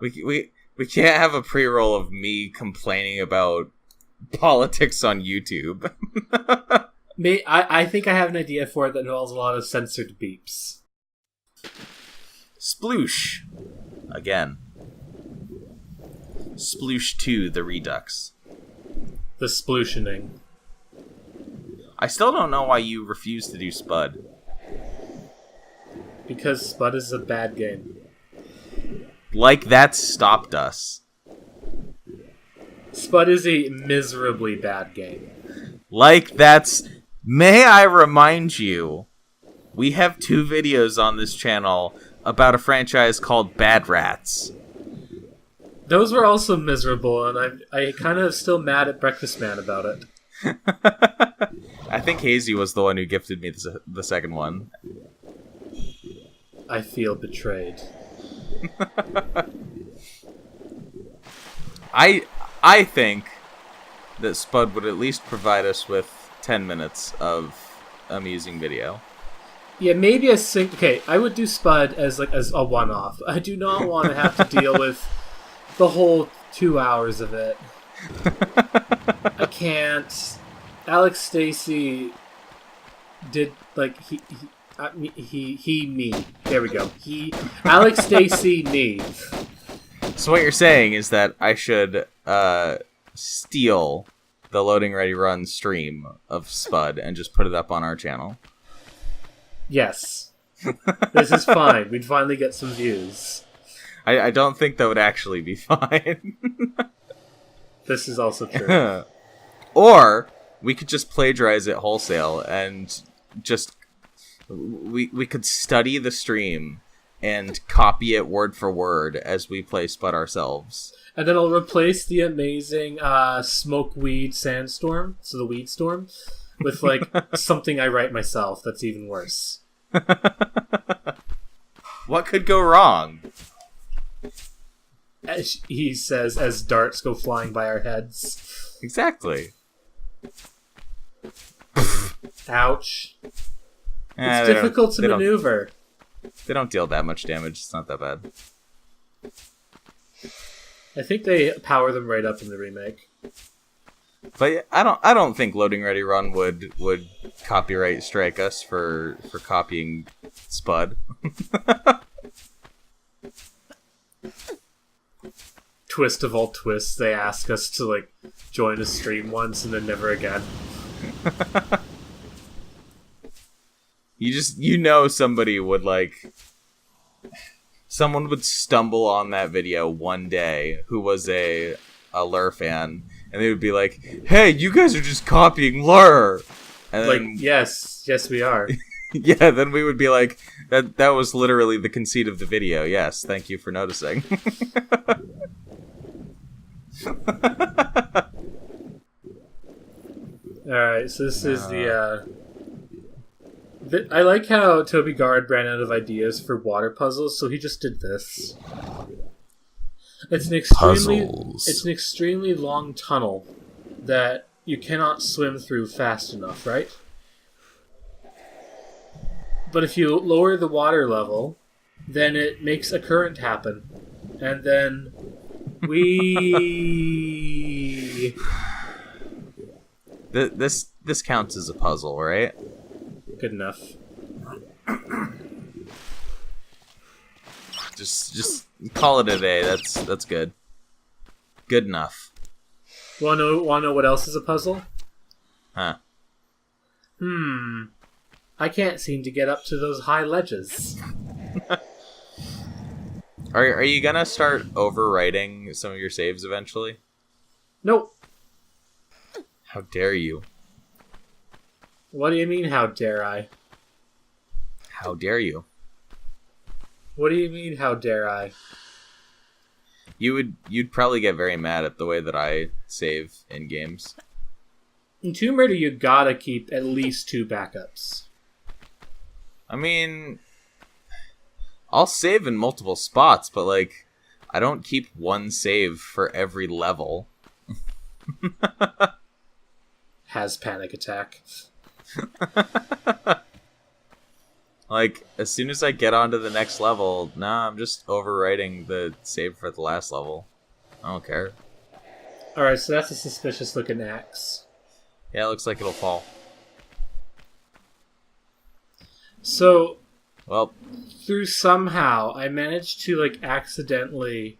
We can't have a pre-roll of me complaining about politics on YouTube. I think I have an idea for it that involves a lot of censored beeps. Sploosh. Again. Sploosh 2, the Redux. The splooshioning. I still don't know why you refuse to do Spud. Because Spud is a bad game. Like that stopped us. Spud is a miserably bad game. Like that's... May I remind you, we have 2 videos on this channel about a franchise called Bad Rats. Those were also miserable, and I kind of still mad at Breakfast Man about it. I think Hazy was the one who gifted me the second one. I feel betrayed. I think that Spud would at least provide us with 10 minutes of amusing video. Yeah, maybe okay, I would do Spud as a one-off. I do not want to have to deal with the whole 2 hours of it. I can't. Alex Stacey did me. There we go. Alex Stacey me. So what you're saying is that I should steal the Loading Ready Run stream of Spud and just put it up on our channel. Yes. This is fine. We'd finally get some views. I don't think that would actually be fine. This is also true. Or we could just plagiarize it wholesale and just... We could study the stream and copy it word for word as we play Spud ourselves. And then I'll replace the amazing smoke weed sandstorm, so the weed storm, with something I write myself that's even worse. What could go wrong? As he says as darts go flying by our heads. Exactly. Ouch. It's difficult to maneuver. They don't deal that much damage. It's not that bad. I think they power them right up in the remake. But yeah, I don't think Loading Ready Run would copyright strike us for copying Spud. Twist of all twists, they ask us to join a stream once and then never again. Somebody would someone would stumble on that video one day who was a Lur fan, and they would be like, "Hey, you guys are just copying Lur." And then, yes, we are. Yeah, then we would be like, that was literally the conceit of the video. Yes, thank you for noticing. Alright, so this is I like how Toby Gard ran out of ideas for water puzzles, so he just did this. It's an extremely long tunnel that you cannot swim through fast enough, right? But if you lower the water level, then it makes a current happen. And then This counts as a puzzle, right? Good enough. Just call it a day. That's good. Good enough. Wanna know what else is a puzzle? Huh. I can't seem to get up to those high ledges. Are you gonna start overwriting some of your saves eventually? Nope. How dare you? What do you mean, how dare I? How dare you? What do you mean, how dare I? You'd probably get very mad at the way that I save in games. In Tomb Raider, you gotta keep at least 2 backups. I mean, I'll save in multiple spots, but I don't keep one save for every level. Has panic attack. Like, as soon as I get onto the next level, nah, I'm just overwriting the save for the last level. I don't care. Alright, so that's a suspicious looking axe. Yeah, it looks like it'll fall. So, Well, through somehow, I managed to, like, accidentally,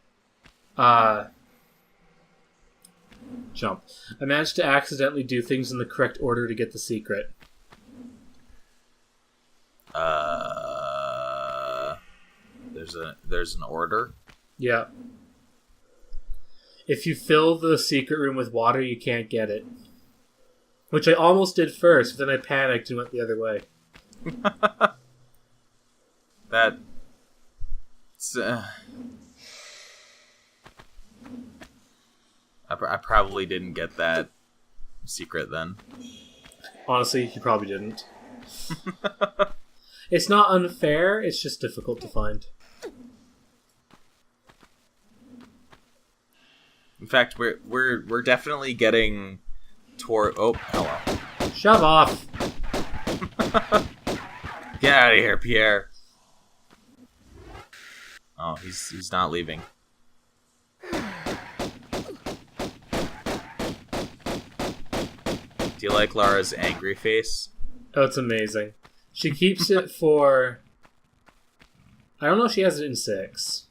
jump. I managed to accidentally do things in the correct order to get the secret. there's an order. Yeah. If you fill the secret room with water, you can't get it. Which I almost did first, but then I panicked and went the other way. That... I probably didn't get that secret then. Honestly, you probably didn't. It's not unfair, it's just difficult to find. In fact, we're definitely getting toward... Oh, hello. Shove off! Get out of here, Pierre. Oh, he's not leaving. Do you like Lara's angry face? Oh, it's amazing. She keeps it for... I don't know if she has it in 6.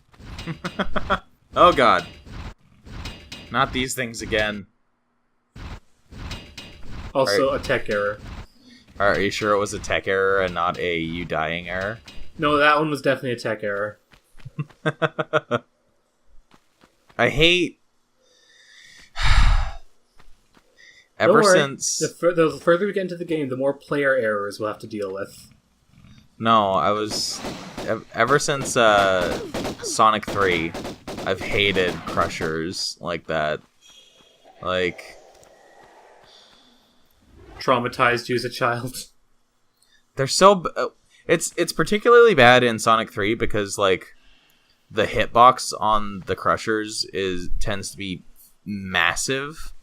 Oh, God. Not these things again. Also, a tech error. Are you sure it was a tech error and not a you dying error? No, that one was definitely a tech error. I hate... Don't worry. since... The further we get into the game, the more player errors we'll have to deal with. No, I was... Ever since Sonic 3, I've hated crushers like that. Like... Traumatized you as a child. They're so... It's particularly bad in Sonic 3 because, like, the hitbox on the crushers tends to be massive,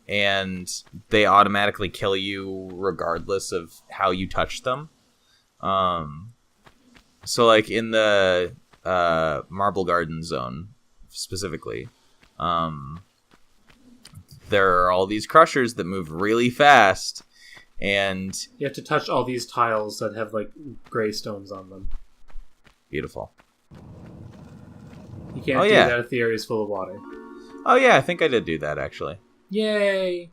and they automatically kill you regardless of how you touch them. So, like, in the Marble Garden Zone, specifically, there are all these crushers that move really fast, and... You have to touch all these tiles that have, like, gray stones on them. Beautiful. You can't do that if the area is full of water. Oh, yeah, I think I did do that, actually. Yay!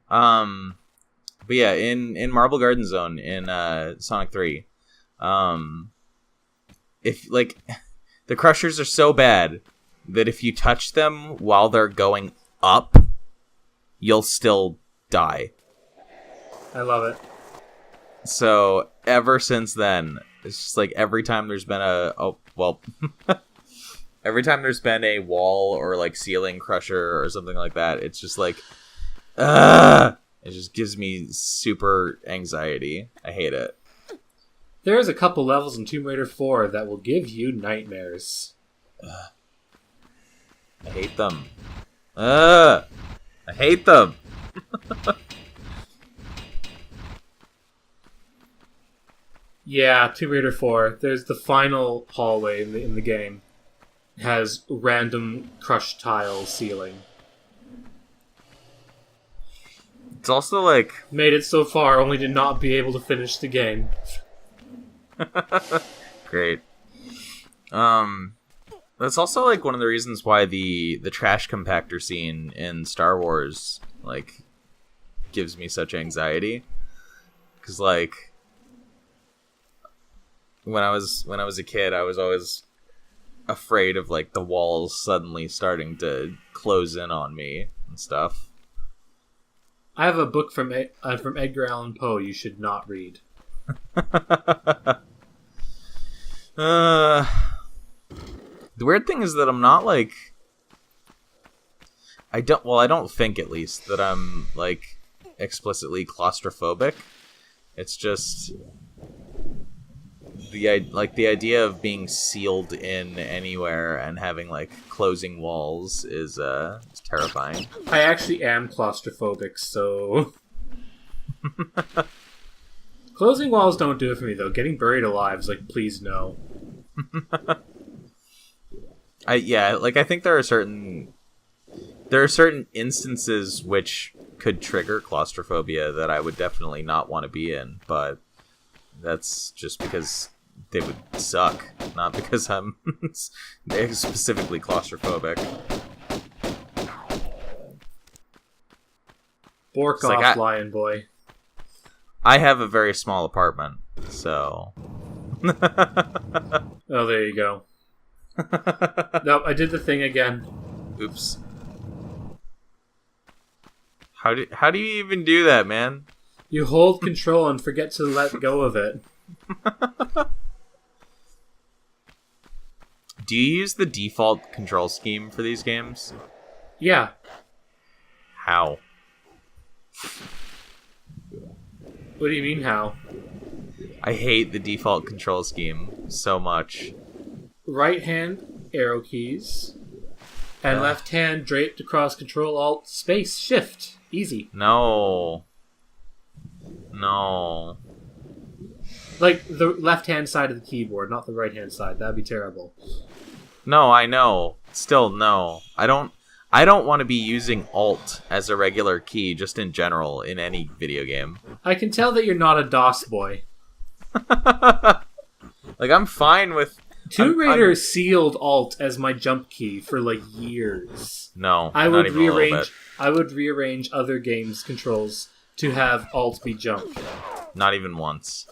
But yeah, in Marble Garden Zone in Sonic 3, if like the crushers are so bad that if you touch them while they're going up, you'll still die. I love it. So ever since then, it's just like every time there's been every time there's been a wall or like ceiling crusher or something like that, it's just like, it just gives me super anxiety. I hate it. There's a couple levels in Tomb Raider 4 that will give you nightmares. I hate them. I hate them. Yeah, Tomb Raider 4. There's the final hallway in the game. It has random crushed tile ceiling. It's also like... Made it so far, only to not be able to finish the game. Great. That's also like one of the reasons why the trash compactor scene in Star Wars like gives me such anxiety. Because like when I was a kid, I was always afraid of like the walls suddenly starting to close in on me and stuff. I have a book from Edgar Allan Poe you should not read. The weird thing is that I'm not like... I don't think at least that I'm like explicitly claustrophobic. It's just the idea of being sealed in anywhere and having like closing walls is terrifying. I actually am claustrophobic, so Closing walls don't do it for me, though. Getting buried alive is like, please no. I think there are certain instances which could trigger claustrophobia that I would definitely not want to be in, but that's just because they would suck, not because I'm specifically claustrophobic. Bork off, lion boy. I have a very small apartment, so... Oh, there you go. Nope, I did the thing again. Oops. How do you even do that, man? You hold control and forget to let go of it. Do you use the default control scheme for these games? Yeah. How? What do you mean, how? I hate the default control scheme so much. Right hand, arrow keys. And left hand draped across Control Alt Space Shift. Easy. No. Like the left hand side of the keyboard, not the right hand side. That'd be terrible. No, I know. Still, no. I don't want to be using Alt as a regular key, just in general, in any video game. I can tell that you're not a DOS boy. Like, I'm fine with... Tomb Raider sealed Alt as my jump key for, like, years. No, I would not even a little bit. I would rearrange other games' controls to have Alt be jump. Not even once.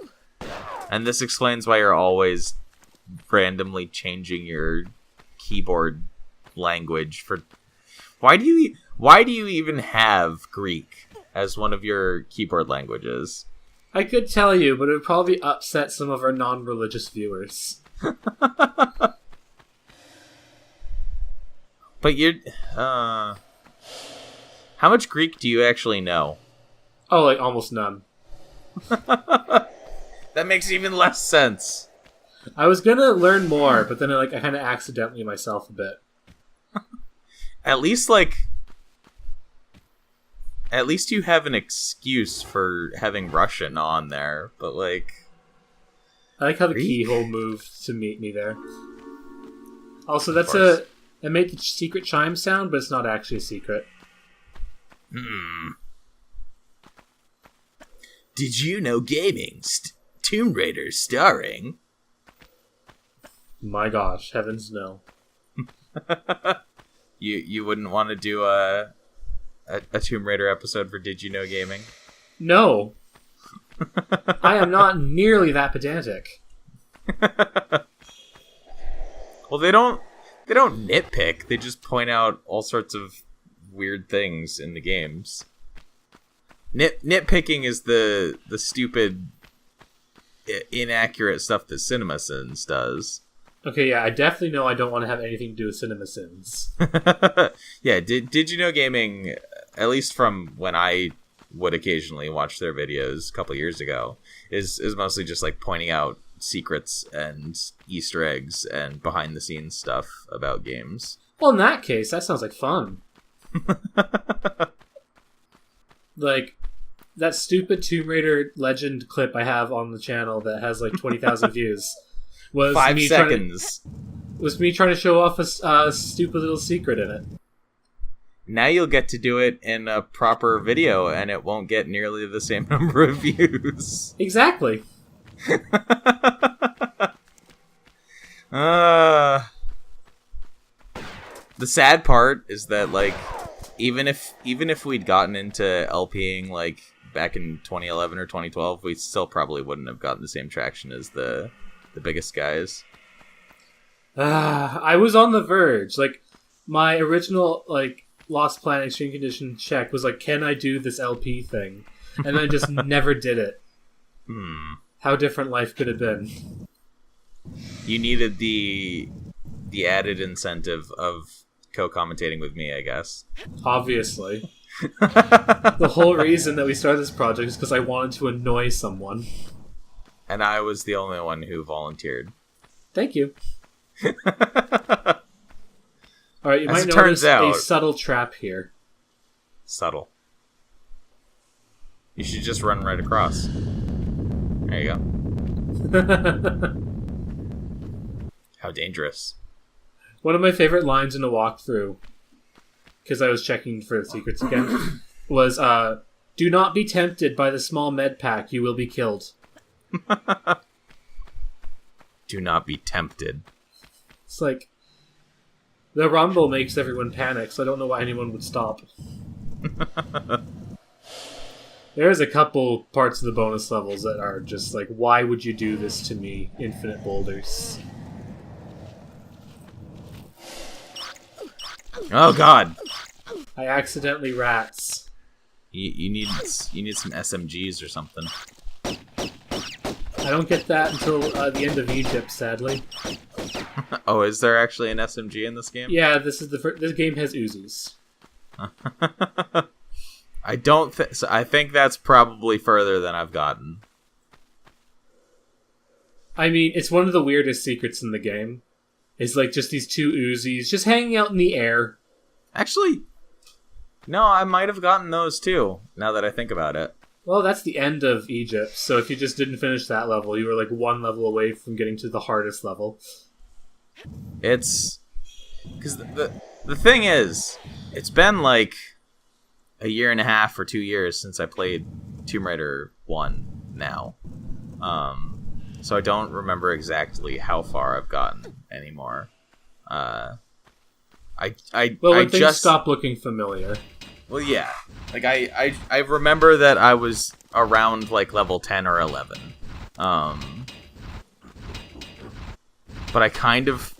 And this explains why you're always randomly changing your keyboard language for... Why do you even have Greek as one of your keyboard languages? I could tell you, but it would probably upset some of our non-religious viewers. But you're... How much Greek do you actually know? Oh, like, almost none. That makes even less sense. I was gonna learn more, but then I kind of accidentally myself a bit. At least you have an excuse for having Russian on there, but like... I like how the keyhole moved to meet me there. Also, it made the secret chime sound, but it's not actually a secret. Did you know gaming? Tomb Raider starring... My gosh, heavens no. You wouldn't want to do a Tomb Raider episode for Did You Know Gaming? No. I am not nearly that pedantic. Well, they don't nitpick. They just point out all sorts of weird things in the games. Nitpicking is the stupid, inaccurate stuff that CinemaSins does. Okay, yeah, I definitely know I don't want to have anything to do with CinemaSins. Yeah, did you know gaming, at least from when I would occasionally watch their videos a couple years ago, is mostly just like pointing out secrets and Easter eggs and behind the scenes stuff about games. Well, in that case, that sounds like fun. Like that stupid Tomb Raider Legend clip I have on the channel that has like 20,000 views was 5 seconds. Was me trying to show off a stupid little secret in it. Now you'll get to do it in a proper video, and it won't get nearly the same number of views. Exactly. The sad part is that, like, even if we'd gotten into LPing like back in 2011 or 2012, we still probably wouldn't have gotten the same traction as the biggest guys. I was on the verge. Like, my original Lost Planet Extreme Condition check was like, can I do this LP thing? And then I just never did it. How different life could have been. You needed the added incentive of co-commentating with me, I guess. Obviously. The whole reason that we started this project is because I wanted to annoy someone. And I was the only one who volunteered. Thank you. Alright, you As might it notice turns out, a subtle trap here. Subtle. You should just run right across. There you go. How dangerous. One of my favorite lines in a walkthrough, because I was checking for the secrets again, was, do not be tempted by the small med pack, you will be killed. Do not be tempted. It's like, the rumble makes everyone panic, so I don't know why anyone would stop. There's a couple parts of the bonus levels that are just like, why would you do this to me, infinite boulders? Oh god! I accidentally rats. You need some SMGs or something. I don't get that until the end of Egypt, sadly. Oh, is there actually an SMG in this game? Yeah, this game has Uzis. I don't think. So I think that's probably further than I've gotten. I mean, it's one of the weirdest secrets in the game. It's like just these two Uzis just hanging out in the air. Actually, no, I might have gotten those too, now that I think about it. Well, that's the end of Egypt, so if you just didn't finish that level, you were like one level away from getting to the hardest level. It's... Because the thing is, it's been like a year and a half or 2 years since I played Tomb Raider 1 now. So I don't remember exactly how far I've gotten anymore. Well, when things just stop looking familiar. Well, yeah. Like I remember that I was around like level 10 or 11. But I kind of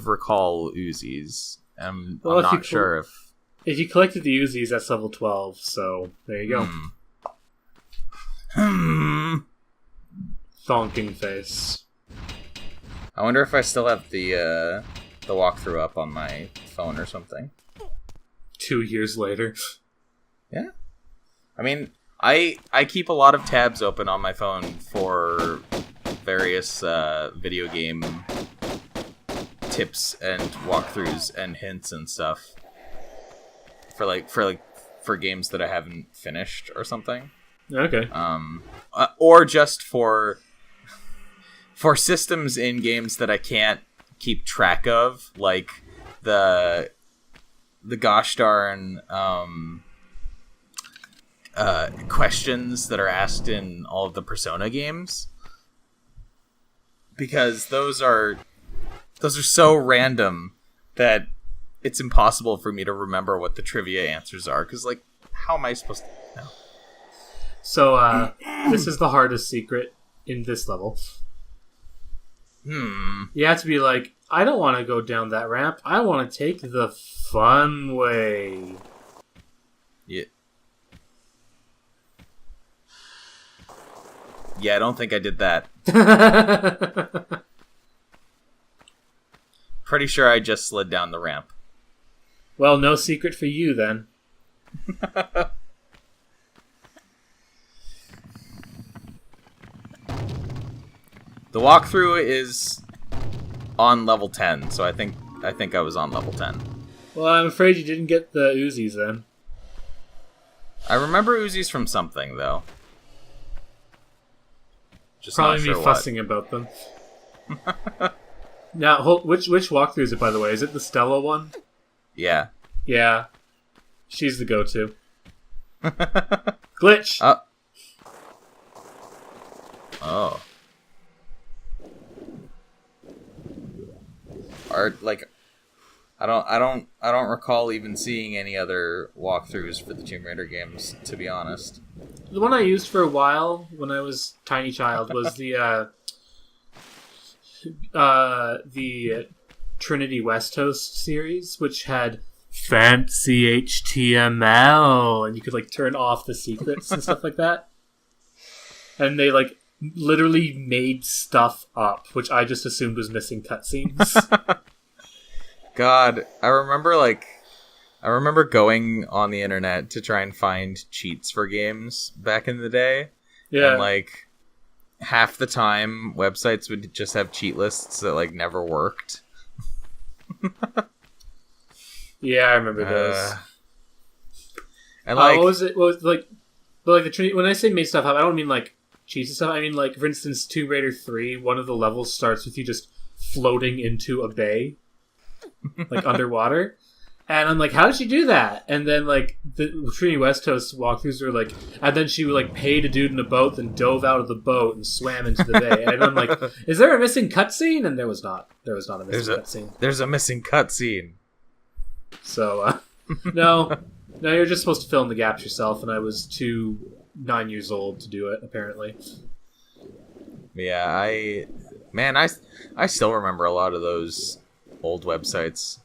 recall Uzis. I'm not sure if you collected the Uzis, that's level 12. So there you go. Thonking face. I wonder if I still have the walkthrough up on my phone or something. 2 years later. Yeah. I mean, I keep a lot of tabs open on my phone for various video game tips and walkthroughs and hints and stuff for games that I haven't finished or something. Okay. Or just for systems in games that I can't keep track of, like the gosh darn questions that are asked in all of the Persona games, because those are so random that it's impossible for me to remember what the trivia answers are, because like, how am I supposed to know? So this is the hardest secret in this level. You have to be like, I don't want to go down that ramp. I want to take the fun way. Yeah. Yeah, I don't think I did that. Pretty sure I just slid down the ramp. Well, no secret for you, then. The walkthrough is on level 10, so I think I was on level 10. Well, I'm afraid you didn't get the Uzis then. I remember Uzis from something, though. Just probably not sure me fussing about them. Now, which walkthrough is it, by the way? Is it the Stella one? Yeah. Yeah. She's the go-to. Glitch! Oh. I don't recall even seeing any other walkthroughs for the Tomb Raider games, to be honest. The one I used for a while when I was a tiny child was the Trinity West Coast series, which had fancy HTML, and you could like turn off the secrets and stuff like that. And they like literally made stuff up, which I just assumed was missing cutscenes. God, I remember going on the internet to try and find cheats for games back in the day. Yeah. And like half the time websites would just have cheat lists that like never worked. Yeah, I remember those. And like what was it? What was like the Trinity? When I say made stuff up, I don't mean like cheesy stuff. I mean, like, for instance, Tomb Raider 3, one of the levels starts with you just floating into a bay, like, underwater. And I'm like, how did she do that? And then, like, the Trini West Coast walkthroughs were like, and then she, like, paid a dude in a boat, then dove out of the boat and swam into the bay. And I'm like, is there a missing cutscene? And there was not. There was not a missing cutscene. There's a missing cutscene. So, no, you're just supposed to fill in the gaps yourself, and I was 9 years old to do it, apparently. Yeah, I still remember a lot of those old websites.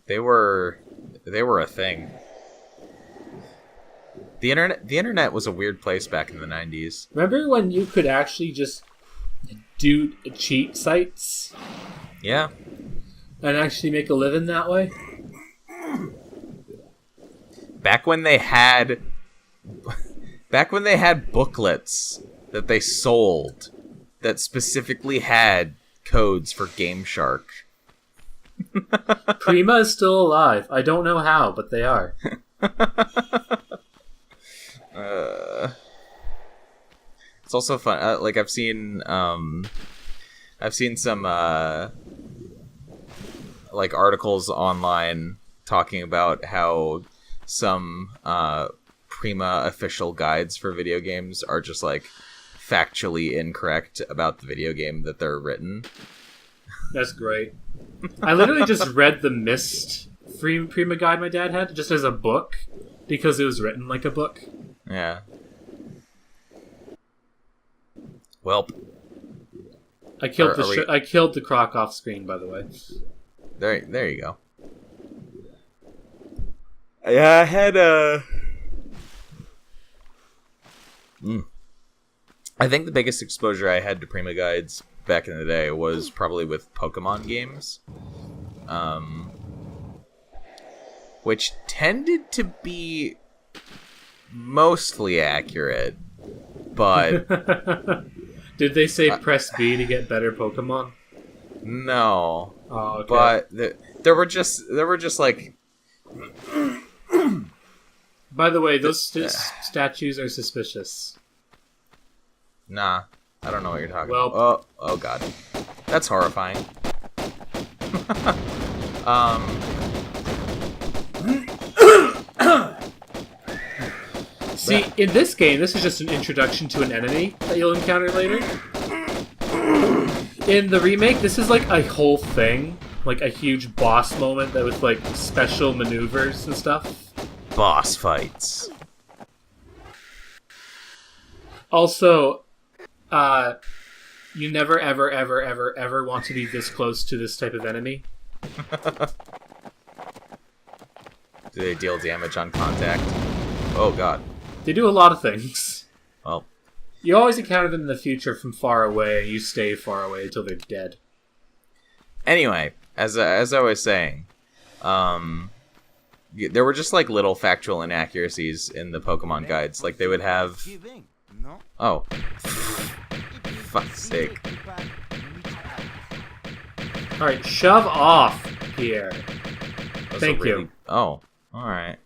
They were a thing. The internet was a weird place back in the 90s. Remember when you could actually just do cheat sites? Yeah. And actually make a living that way? Back when they had booklets that they sold that specifically had codes for Game Shark. Prima is still alive. I don't know how, but they are. It's also fun. Like I've seen some like articles online talking about how some Prima official guides for video games are just like factually incorrect about the video game that they're written. That's great. I literally just read the Myst Prima guide my dad had just as a book because it was written like a book. Yeah. Well, I killed the croc off screen, by the way. There you go. Yeah, I had I think the biggest exposure I had to Prima guides back in the day was probably with Pokemon games, which tended to be mostly accurate, but did they say press B to get better Pokemon? No. Oh, okay. But there were just like. By the way, those statues are suspicious. Nah, I don't know what you're talking about. Oh god. That's horrifying. See, in this game, this is just an introduction to an enemy that you'll encounter later. In the remake, this is like a whole thing. Like a huge boss moment that with like special maneuvers and stuff. Boss fights. Also, you never, ever, ever, ever, ever want to be this close to this type of enemy. Do they deal damage on contact? Oh god. They do a lot of things. Well, you always encounter them in the future from far away, and you stay far away until they're dead. Anyway, as I was saying, there were just like little factual inaccuracies in the Pokemon guides. Like they would have. Oh, fuck's sake! All right, shove off, Pierre. Thank you. Oh, all right.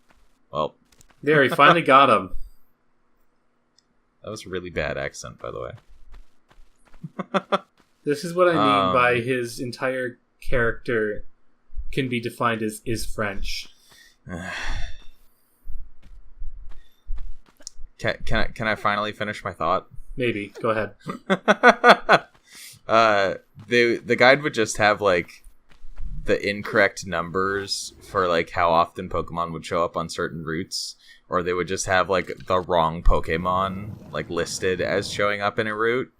Well, there, he finally got him. That was a really bad accent, by the way. This is what I mean by his entire character can be defined as is French. Can I finally finish my thought? Maybe. Go ahead. The guide would just have like the incorrect numbers for like how often Pokemon would show up on certain routes, or they would just have like the wrong Pokemon like listed as showing up in a route,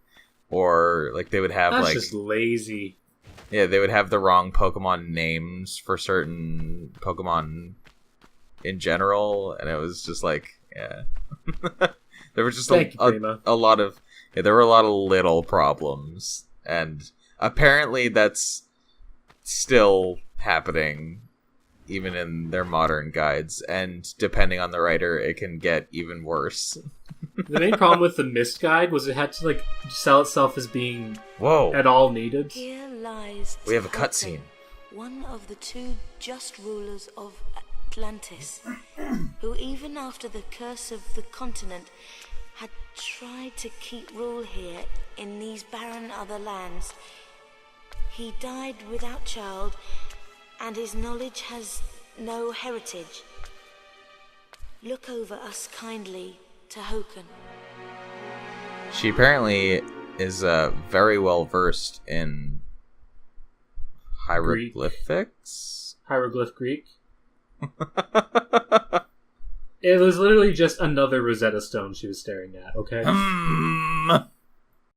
or like they would have That's just lazy. Yeah, they would have the wrong Pokemon names for certain Pokemon in general, and it was just like, yeah. There were just a lot of there were a lot of little problems, and apparently that's still happening even in their modern guides, and depending on the writer it can get even worse. The main problem with the Myst guide was it had to like sell itself as being at all needed. Here lies we have a cutscene. One of the two just rulers of Atlantis, who even after the curse of the continent had tried to keep rule here in these barren other lands. He died without child, and his knowledge has no heritage. Look over us kindly to Hoken. She apparently is very well versed in hieroglyphics. Hieroglyph Greek. It was literally just another Rosetta Stone she was staring at, okay?